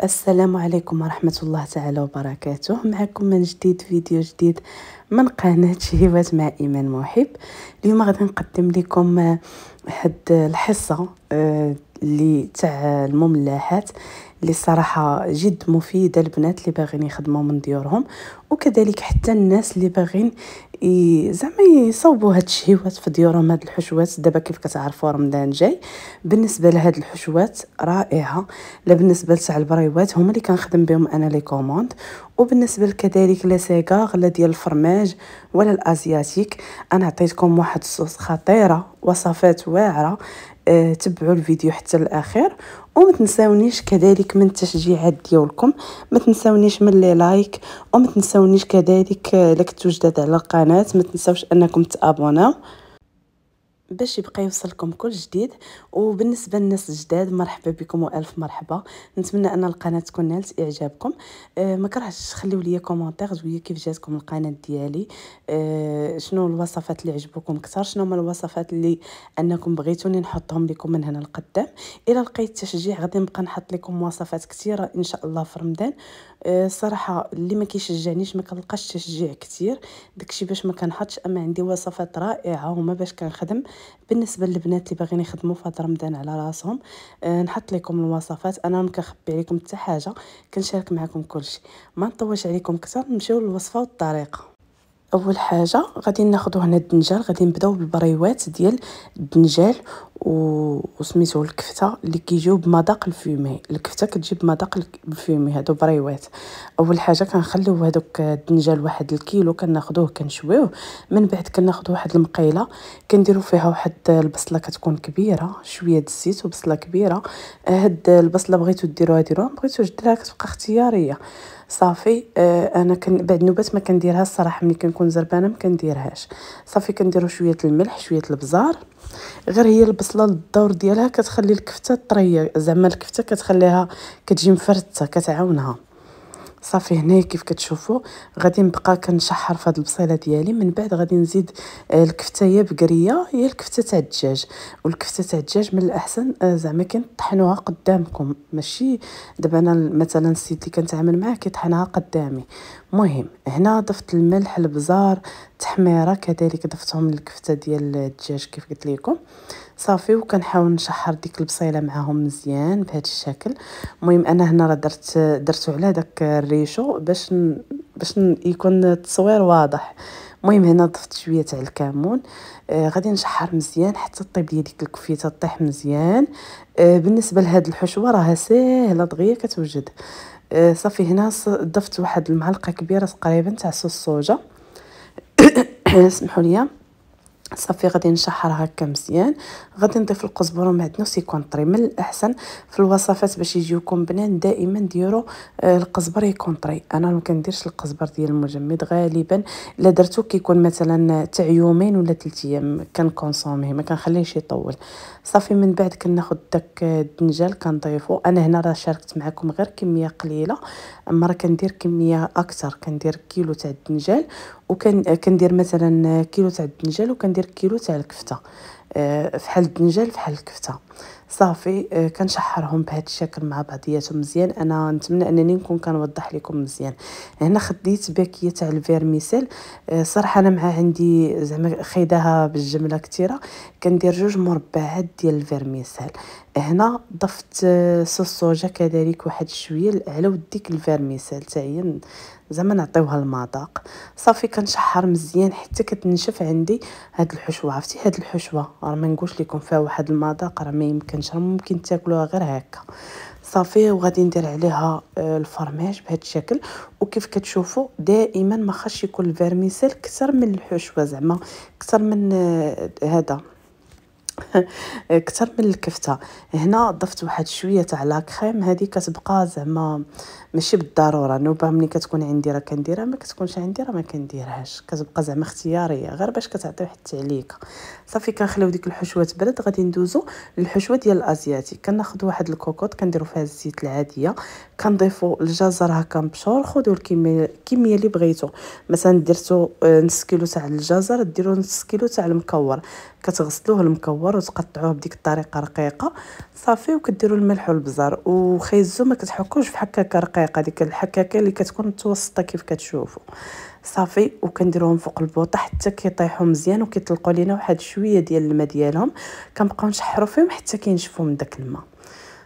السلام عليكم ورحمة الله تعالى وبركاته. معكم من جديد فيديو جديد من قناة شهيوات مع إيمان محب. اليوم غادي نقدم لكم هاد الحصة اللي تاع المملحات اللي صراحة جد مفيدة للبنات اللي باغيين يخدموا من ديورهم، وكذلك حتى الناس اللي باغيين زعما يصوبوا هاد الشهيوات في ديورهم. هاد الحشوات دابا كيف كتعرفوا رمضان جاي، بالنسبه لهاد الحشوات رائعه. لا بالنسبه لتاع البريوات هما اللي كنخدم بهم انا لي كوموند، وبالنسبه كذلك لا سيغار لا ديال الفرماج ولا الازياتيك انا عطيتكم واحد الصوص خطيره، وصفات واعره. تبعوا الفيديو حتى الاخير، وما تنساونيش كذلك من التشجيعات ديالكم، ما تنساونيش من لي لايك، وما تنساونيش كذلك الا كنتو جداد على القناه ما تنساوش انكم تابوناو باش يبقى يوصلكم كل جديد. وبالنسبه للناس الجداد مرحبا بكم والف مرحبا. نتمنى ان القناه تكون نالت اعجابكم. ما كرهتش تخليو لي كومونتير زويه كيف جاتكم القناه ديالي، شنو الوصفات اللي عجبوكم اكثر، شنو هما الوصفات اللي انكم بغيتوني نحطهم لكم من هنا لقدام. الى لقيت تشجيع غادي نبقى نحط لكم وصفات كثيره ان شاء الله في رمضان. صراحه اللي ما كيشجعنيش ما كنلقاش تشجيع كثير، داكشي باش ما كنحطش. اما عندي وصفات رائعه هما باش كنخدم بالنسبه للبنات اللي باغيين يخدموا في رمضان على راسهم. نحط لكم الوصفات، انا ما كنخبي عليكم حتى حاجه، كنشارك معكم كلشي. ما نطولش عليكم كثر، نمشيو للوصفه والطريقه. اول حاجه غادي ناخذ هنا الدنجال. غادي نبداو بالبريوات ديال الدنجال وسميتو الكفته اللي كيجيو بمذاق الفومي. الكفته كتجي بمذاق الفومي، هادو بريوات. اول حاجه كنخليو هذوك الدنجال واحد الكيلو، كناخذوه كنشويوه. من بعد كناخذ واحد المقيله كنديروا فيها واحد البصله كتكون كبيره، شويه الزيت وبصله كبيره. هاد البصله بغيتو ديروها ديروها، بغيتوش ديروها كتبقى اختياريه. صافي. انا بعد نوبات ما كنديرها الصراحه، ملي كنكون زربانه ما كنديرهاش. صافي كنديروا شويه الملح شويه البزار. غير هي البصله الدور ديالها كتخلي الكفته طريه، زعما الكفته كتخليها كتجي مفرته كتعاونها. صافي هنا كيف كتشوفوا غادي نبقى كنشحر في هذه البصيله ديالي. من بعد غادي نزيد الكفته يا بقريه يا الكفته تاع الدجاج. والكفته تاع الدجاج من الاحسن زعما كنطحنوها قدامكم، ماشي دابا انا مثلا السيد اللي كنتعامل معاه كيطحنها قدامي. مهم هنا ضفت الملح البزار التحميره كذلك ضفتهم للكفته ديال الدجاج كيف قلت لكم. صافي وكنحاول نشحر ديك البصيله معاهم مزيان بهذا الشكل. المهم انا هنا راه درتو على داك الريشو باش يكون التصوير واضح. المهم هنا ضفت شويه تاع الكمون. غادي نشحر مزيان حتى طيب لي ديك الكفيته طيح مزيان. بالنسبه لهاد الحشوه راها ساهله دغيا كتوجد. صافي هنا ضفت واحد المعلقه كبيره تقريبا تاع صوص صوجا. اسمحوا لي. صافي غادي نشحر هكا مزيان. غادي نضيف القزبر ومعدنوس يكون طري. من الاحسن في الوصفات باش يجيوكم بنان دائما ديروا القزبر يكون طري. انا ما كنديرش القزبر ديال المجمد، غالبا الا درتو كيكون مثلا تاع يومين ولا 3 ايام كنكونسوميه، ما كنخليهش يطول. صافي من بعد كناخذ داك الدنجال كنضيفو. انا هنا راه شاركت معكم غير كميه قليله، اما راه كندير كميه اكثر، كندير كيلو تاع الدنجال كندير مثلا كيلو تاع الدنجال وكندير كيلو تاع الكفته. فحال الدنجال فحال الكفته. صافي كنشحرهم بهذا الشكل مع بعضياتهم مزيان. انا نتمنى انني نكون كنوضح لكم مزيان. هنا خديت باكيه تاع الفيرميسيل. صراحه انا مع عندي زعما خيداها بالجمله كثيره، كندير 2 مربعات ديال الفيرميسيل. هنا ضفت صوص صوجا كذلك واحد شويه على وديك الفيرميسيل تاعي زعما نعطيوها المذاق. صافي كنشحر مزيان حتى كتنشف عندي هاد الحشوه. عرفتي هاد الحشوه راه ما نقولش لكم فيها واحد المذاق راه ما يمكنش، راه ممكن تاكلوها غير هكا. صافي وغادي ندير عليها الفرماج بهذا الشكل. وكيف كتشوفوا دائما ما خاصش يكون الفيرميسيل اكثر من الحشوه، زعما اكثر من هذا اكثر من الكفته. هنا ضفت واحد شويه تاع لا كريم، هذه كتبقى زعما ماشي بالضروره، نوبه ملي كتكون عندي راه كنديرها، ما كتكونش عندي راه ما كنديرهاش، كتبقى زعما اختياريه غير باش كتعطي واحد التعليكه. صافي كنخليو ديك الحشوه تبرد. غادي ندوزو للحشوه ديال الازياتي. كناخذ واحد الكوكوط كنديروا فيها الزيت العاديه، كنضيفوا الجزر هكا مبشور. خذوا الكميه اللي بغيتو، مثلا درتو نص كيلو تاع الجزر ديروا نص كيلو تاع المكور. كتغسلوه المكور مدور وتقطعوه بديك الطريقه رقيقه صافي. وكديروا الملح والبزار وخيزو، ما كتحكوش في حكاكه رقيقه، ديك الحكاكه اللي كتكون متوسطه كيف كتشوفوا صافي. وكنديروهم فوق البوطه حتى كيطيحوا مزيان وكيطلقوا لينا واحد شويه ديال الماء ديالهم، كنبقاو نشحروا فيهم حتى كينشفوا من داك الماء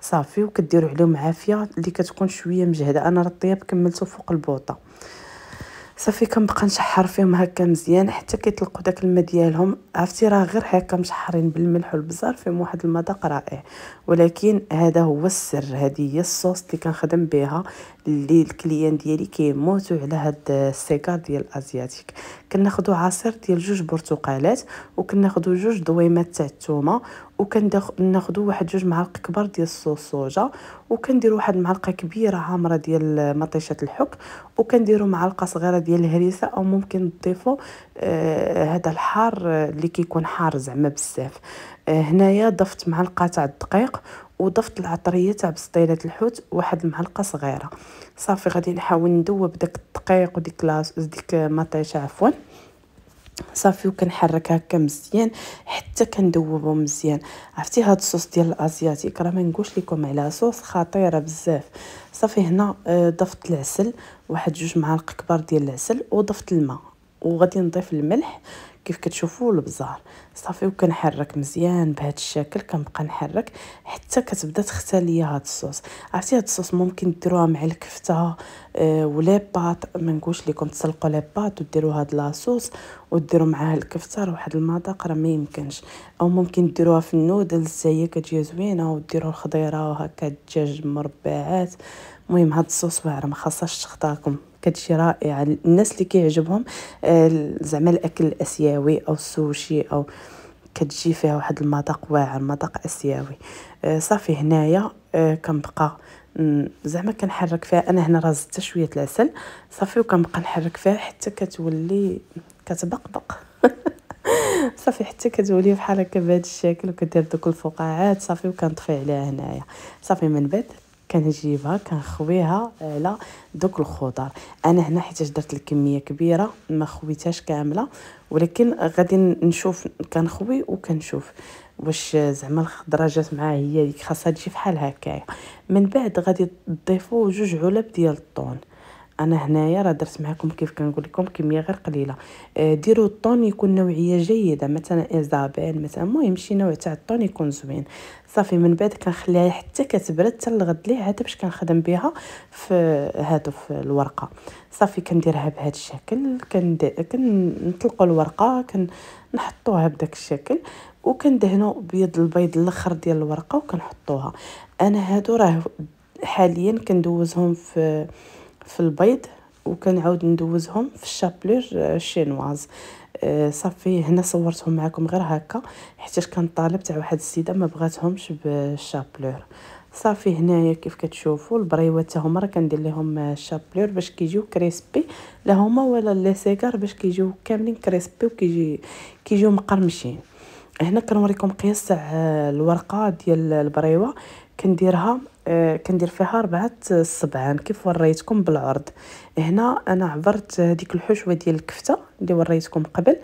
صافي. وكديروا عليهم عافيه اللي كتكون شويه مجهده. انا راه الطياب كملته فوق البوطه صافي. كنبقى نشحر فيهم هكا مزيان حتى كيطلقوا داك الماء ديالهم. عرفتي راه غير هكا مشحرين بالملح والبزار فيهم واحد المذاق رائع. ولكن هذا هو السر، هذه هي الصوص اللي كنخدم بها، اللي الكليان ديالي كيموتوا على هاد السيكار ديال الازياتيك. كناخذوا عصير ديال 2 برتقالات، وكناخذوا 2 دويمات تاع الثومه، وكناخذوا واحد 2 معالق كبار ديال الصوص صوجا، وكنديروا واحد معلقه كبيره عامره ديال مطيشه الحك، وكنديروا معلقه صغيره ديال الهريسه، او ممكن تضيفوا هذا الحار اللي كيكون حار زعما بزاف. هنايا ضفت معلقه تاع الدقيق، وضفت العطريه تاع بسطيله الحوت واحد المعلقه صغيره صافي. غادي نحاول ندوب داك الدقيق وديك ديك مطيشه عفوا صافي. وكنحرك هكا مزيان حتى كندوبو مزيان. عرفتي هاد الصوص ديال الازياتيك راه ما نقولش لكم على صوص خطيره بزاف صافي. هنا ضفت العسل، واحد 2 معالق كبار ديال العسل، وضفت الماء، وغادي نضيف الملح كيف كتشوفوا البزار صافي. وكنحرك مزيان بهذا الشكل، كنبقى نحرك حتى كتبدا تختار ليا هاد الصوص. عرفتي هاد الصوص ممكن ديروها مع الكفته ولا باط، ما نقولش لكم تسلقوا لي باط وديروا هاد لاصوص وديروا معاه الكفته، راه واحد المذاق راه ما يمكنش. او ممكن ديروها في النودلز حتى هي كتجي زوينه، وديروا الخضيره وهكا الدجاج مربعات. المهم هاد الصوص واعره ما خاصهاش تخطاكم، كتجي رائعه. الناس اللي كيعجبهم زعما الاكل الاسيوي او السوشي، او كتجي فيها واحد المذاق واعر، مذاق اسيوي صافي. هنايا كنبقى زعما كنحرك فيها. انا هنا راه زدت شويه العسل صافي، وكنبقى نحرك فيها حتى كتولي كتبقبق صافي، حتى كتولي بحال هكا بهذا الشكل. وكدير دوك الفقاعات صافي، وكنطفي عليها هنايا صافي. من بعد كنجيبها كنخويها على دوك الخضر. انا هنا حيت درت الكميه كبيره ما خويتهاش كامله، ولكن غادي نشوف كنخوي وكنشوف واش زعما الخضره جات معاه هي ديك خاصها تجي بحال هكايا. من بعد غادي تضيفوا 2 علب ديال الطون. انا هنايا راه درت معكم كيف كنقول لكم كميه غير قليله. ديروا الطون يكون نوعيه جيده، مثلا ايزابيل مثلا، المهم شي نوع تاع الطون يكون زوين صافي. من بعد كنخليها حتى كتبرد حتى الغد ليه عاد باش كنخدم بها في هادو في الورقه صافي. كنديرها بهذا الشكل، كنطلقوا الورقه كنحطوها بداك الشكل، وكندهنوا بيض البيض الاخر ديال الورقه وكنحطوها. انا هادو راه حاليا كندوزهم في البيض، وكنعاود ندوزهم في الشابلور الشينواز صافي. هنا صورتهم معكم غير هكا حيتاش كان طالب تاع واحد السيده ما بغاتهمش بالشابلور صافي. هنايا كيف كتشوفوا البريوات حتى هما راه كندير لهم الشابلور باش كيجيو كريسبي، لا هما ولا لي سيكار باش كيجيو كاملين كريسبي كيجيو مقرمشين. هنا كنوريكم قياس تاع الورقه ديال البريوه. كندير فيها 4 صبعان كيف وريتكم بالعرض. هنا انا عبرت هذيك الحشوه ديال الكفته اللي وريتكم قبل،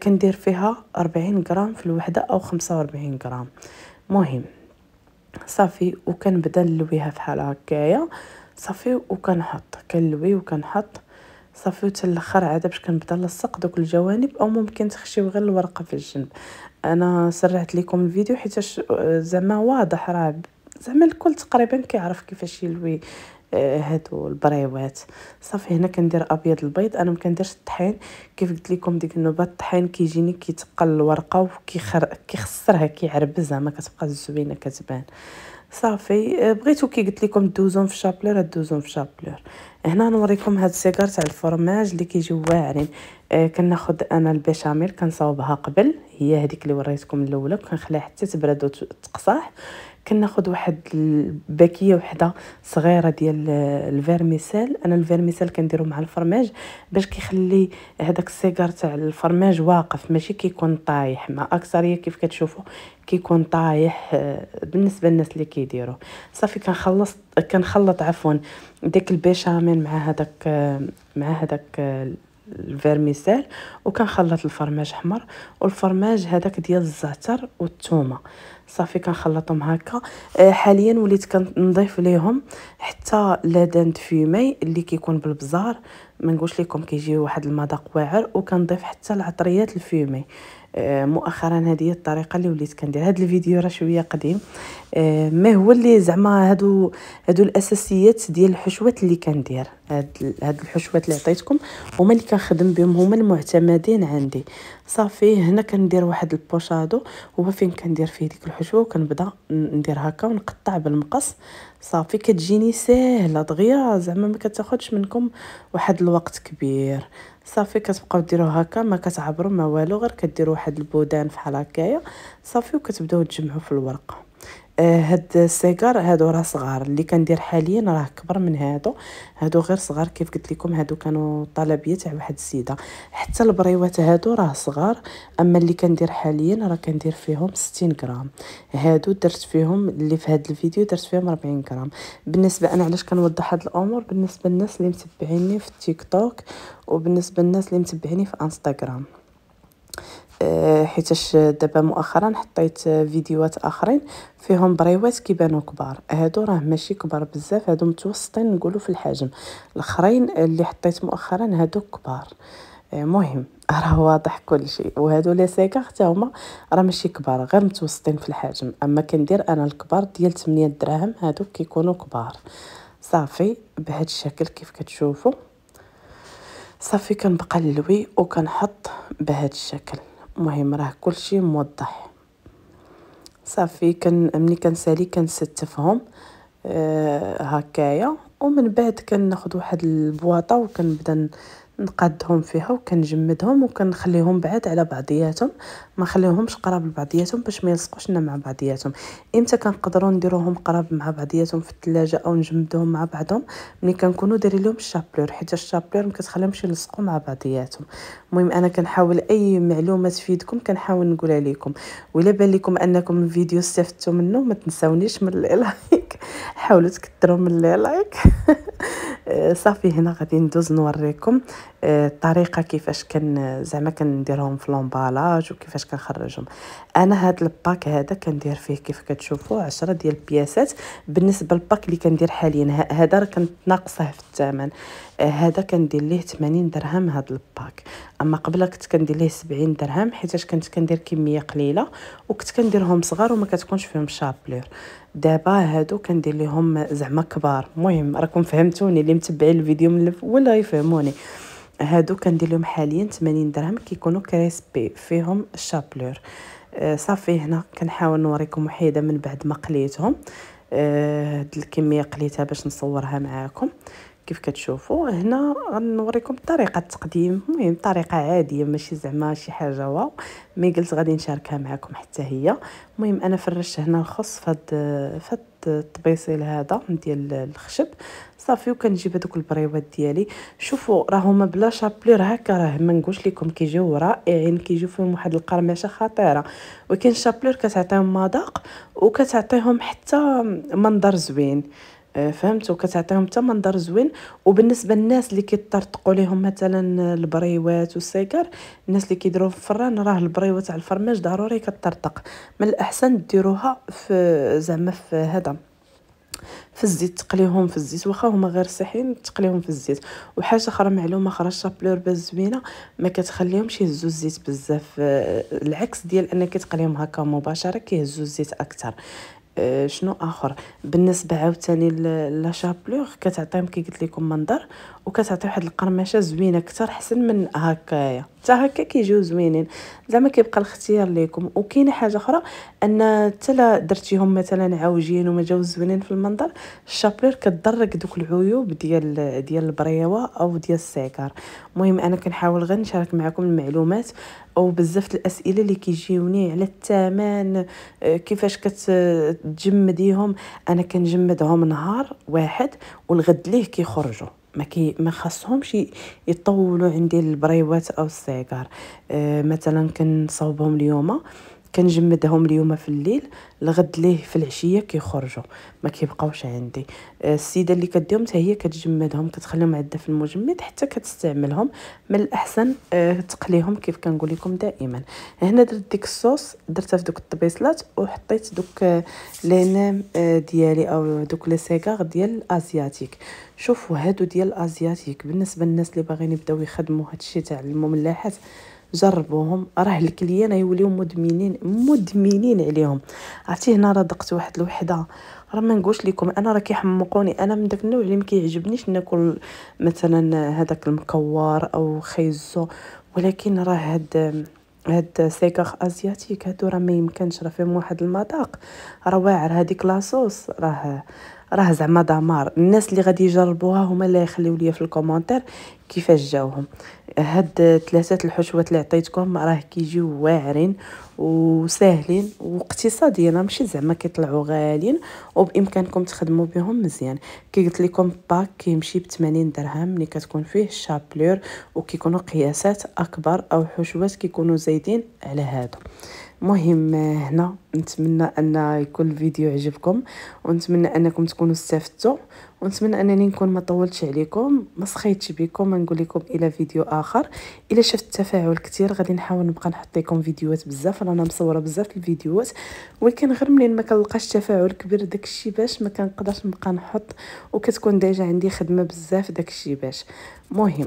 كندير فيها 40 غرام في الوحده او 45 غرام مهم صافي. وكنبدا نلويها بحال هكايا صافي، وكنحط كنلوي وكنحط صافي حتى الاخر عاد باش كنبدا نلصق دوك الجوانب، او ممكن تخشيو غير الورقه في الجنب. انا سرعت لكم الفيديو حيت زعما واضح، راه زعما الكل تقريبا كيعرف كيفاش يلوي هادو البريوات صافي. هنا كندير ابيض البيض، انا ما كنديرش الطحين كيف قلت لكم. ديك النوبه الطحين كيجيني كيتقل الورقه وكيخسرها كيعربزها ما كتبقى زوينه كتبان صافي. بغيتو كي قلت لكم دوزون في شابلور دوزون في شابلور. هنا نوريكم هاد السيكار تاع الفرماج اللي كيجيو واعرين. كناخذ انا البيشاميل كنصاوبها قبل، هي هذيك اللي وريتكم الاولى، كنخليها حتى تبرد وتقصاح. كناخذ واحد الباكيه وحده صغيره ديال الفيرميسيل. انا الفيرميسيل كنديرو مع الفرماج باش كيخلي هذاك السيكار تاع الفرماج واقف ماشي كيكون طايح. مع اكثريه كيف كتشوفوا كيكون طايح بالنسبه للناس اللي كيديروا صافي. كنخلط عفوا ديك البيشاميل مع هذاك الفيرميسيل، وكنخلط الفرماج احمر والفرماج هذاك ديال الزعتر والثومه. صافي كنخلطهم هكا. حاليا وليت كنضيف ليهم حتى لادان فيمي اللي كيكون بالبزار، ما نقولش لكم كيجي واحد المذاق واعر، وكنضيف حتى العطريات الفيمي. مؤخرا هذه هي الطريقه اللي وليت كندير. هذا الفيديو راه شويه قديم، ما هو اللي زعما هادو الاساسيات ديال الحشوات اللي كندير. هاد الحشوات اللي عطيتكم هما اللي كنخدم بهم، هما المعتمدين عندي. صافي هنا كندير واحد البوشادو، هو فين كندير فيه ديك الحشوه، وكنبدا ندير هكا ونقطع بالمقص. صافي كتجيني ساهله دغيا، زعما ما كتاخذش منكم واحد الوقت كبير. صافي كتبقاو ديروا هكا، ما كتعبروا ما والو، غير كديروا واحد البودان فحال هكايا. صافي وكتبداو تجمعوا في الورقه. هاد السيجار هادو راه صغار، اللي كندير حاليا راه كبر من هادو غير صغار. كيف قلت لكم هادو كانوا طلبيه تاع واحد السيده. حتى البريوات هادو راه صغار، اما اللي كندير حاليا راه كندير فيهم 60 غرام. هادو درت فيهم اللي في هاد الفيديو درت فيهم 40 غرام. بالنسبه انا علاش كنوضح هاد الامور، بالنسبه للناس اللي متبعيني في التيك توك، وبالنسبه للناس اللي متبعيني في انستغرام. حيتاش دابا مؤخرا حطيت فيديوهات اخرين فيهم بريوات كيبانوا كبار. هادو راه ماشي كبار بزاف، هادو متوسطين نقولوا في الحجم. الاخرين اللي حطيت مؤخرا هادو كبار. مهم راه واضح كل شيء. وهادو لي سيكا حتى هما راه ماشي كبار، غير متوسطين في الحجم. اما كندير انا الكبار ديال 8 دراهم، هادو كيكونوا كبار. صافي بهذا الشكل كيف كتشوفوا. صافي كنبقى نلوي وكنحط بهذا الشكل. المهم راه كلشي موضح. صافي ملي كنسالي كنستفهم هكايا، ومن بعد كناخذ واحد البواطه وكنبدا نقادهم فيها وكنجمدهم وكنخليهم بعاد على بعضياتهم، ما نخليهمش قراب لبعضياتهم باش ما يلصقوش لنا مع بعضياتهم. امتى كنقدروا نديروهم قراب مع بعضياتهم في الثلاجه او نجمدوهم مع بعضهم؟ ملي كنكونوا دايرين لهم الشابلور، حيت الشابلور ما كتخليهمش يلصقوا مع بعضياتهم. المهم انا كنحاول اي معلومه تفيدكم كنحاول نقولها لكم. ولا بان لكم انكم الفيديو استفدتوا منه، ما تنساونيش من لايك. حاولوا تكثروا من لايك. صافي هنا غادي ندوز نوريكم الطريقه كيفاش زعما كنديرهم في لومبالاج وكيفاش كنخرجهم. انا هاد الباك هذا كندير فيه كيف كتشوفوا 10 ديال البياسات. بالنسبه للباك اللي كندير حاليا هذا راه كنت ناقصه في الثمن. هذا كندير ليه 80 درهم هاد الباك. اما قبل كنت كندير ليه 70 درهم، حيتاش كنت كندير كميه قليله وكنت كنديرهم صغار وما كتكونش فيهم شابلور. دابا هادو كندير لهم زعما كبار. المهم راكم فهمتوني، اللي متبعين الفيديو من الاول يفهموني. هادو كندير لهم حاليا 80 درهم، كيكونوا كريسبي فيهم الشابلور. صافي هنا كنحاول نوريكم وحيده من بعد ما قليتهم. هاد الكميه قليتها باش نصورها معاكم. كيف كتشوفوا هنا غنوريكم طريقه التقديم. المهم طريقه عاديه، ماشي زعما شي حاجه واو، مي قلت غادي نشاركها معكم حتى هي. المهم انا فرشت هنا الخص فهاد الطبيصيل هذا ديال الخشب. صافي وكنجيب هذوك البريوات ديالي. شوفوا راه هما بلا شابلور هكا، راه ما نقولش لكم كيجيو رائعين، كيجيو فيهم واحد القرمشه خطيره. ولكن الشابلور كتعطيهم مذاق وكتعطيهم حتى منظر زوين. فهمتوا، كتعطيهم حتى منظر زوين. وبالنسبه للناس اللي كيطرطقوا ليهم مثلا البريوات والسيكر، الناس اللي كيديروا في الفران، راه البريوات تاع الفرماج ضروري كتطرطق. من الاحسن ديروها في زعما في هذا في الزيت، تقليهم في الزيت، واخا هما غير صحيين تقليهم في الزيت. وحاجه اخرى معلومه اخرى، الشابلور باز زوينه ما كتخليهمش يهزوا الزيت بزاف، العكس ديال انك تقليهم هكا مباشره كيهزوا الزيت اكثر. شنو اخر بالنسبه عاوتاني لا شابلور، كتعطيهم كي قلت لكم منظر، وكتعطي واحد القرمشه زوينه اكثر حسن من هكايا. حتى هكا كيجيو زوينين، زعما كيبقى الاختيار ليكم. وكاينه حاجه اخرى، ان حتى لا درتيهم مثلا عاوجين وما جاو زوينين في المنظر، الشابلور كتدرك دوك العيوب ديال البريوه او ديال السيكار. المهم انا كنحاول غير نشارك معكم المعلومات، او بزاف الاسئله اللي كيجيوني على الثمن، كيفاش كتجمديهم. انا كنجمدهم نهار واحد والغد ليه كيخرجوا، ما خاصهمش يطولوا عندي البريوات او السيكار. مثلا كنصاوبهم اليوم كنجمدهم اليوم في الليل، الغد ليه في العشيه كيخرجوا ما كيبقاوش عندي. السيده اللي كديهم حتى هي كتجمدهم، كتخليهم عندها في المجمد حتى كتستعملهم. من الاحسن تقليهم كيف كنقول لكم دائما. هنا درت ديك الصوص درتها في دوك الطبيصلات، وحطيت دوك لينام ديالي او دوك لي سيغار ديال الازياتيك. شوفوا هادو ديال الازياتيك بالنسبه للناس اللي باغيين يبداو يخدموا هادشي تاع المملحات، جربوهم، راه الكليان يوليو مدمنين عليهم. عرفتي هنا راه دقت واحد الوحده، راه ما نقولش لكم انا راه كيحمقوني. انا من داك النوع اللي ما كيعجبنيش ناكل مثلا هذاك المكور او خيزو، ولكن راه هاد سيكاخ ازياتيك هادو راه ما يمكنش، راه فيهم واحد المذاق راه واعر. هذيك لاصوص راه زعما دمار. الناس اللي غادي يجربوها هما اللي يخليو ليا في الكومونتير كيفاش جاوهم. هاد 3 الحشوات اللي عطيتكم راه كيجيو واعرين وساهلين واقتصاديين، ماشي زعما كيطلعوا غاليين، وبامكانكم تخدموا بهم مزيان. كي قلت لكم باك كيمشي ب 80 درهم ملي كتكون فيه الشابلور، وكيكونوا قياسات اكبر او حشوات كيكونوا زايدين على هادو. مهم هنا نتمنى ان يكون الفيديو عجبكم، ونتمنى انكم تكونوا استفدتوا، ونتمنى انني نكون ما طولتش عليكم، ما سخيتش بكم. نقول لكم الى فيديو اخر. الا شفت تفاعل كتير غادي نحاول نبقى نحط لكم فيديوهات بزاف، رانا مصوره بزاف الفيديوهات، ولكن غير منين ما كنلقاش تفاعل كبير داكشي باش ما كنقدرش نبقى نحط، وكتكون ديجا عندي خدمه بزاف داكشي باش. مهم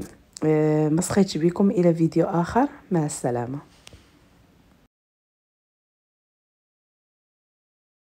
ما سخيتش بكم، الى فيديو اخر، مع السلامه.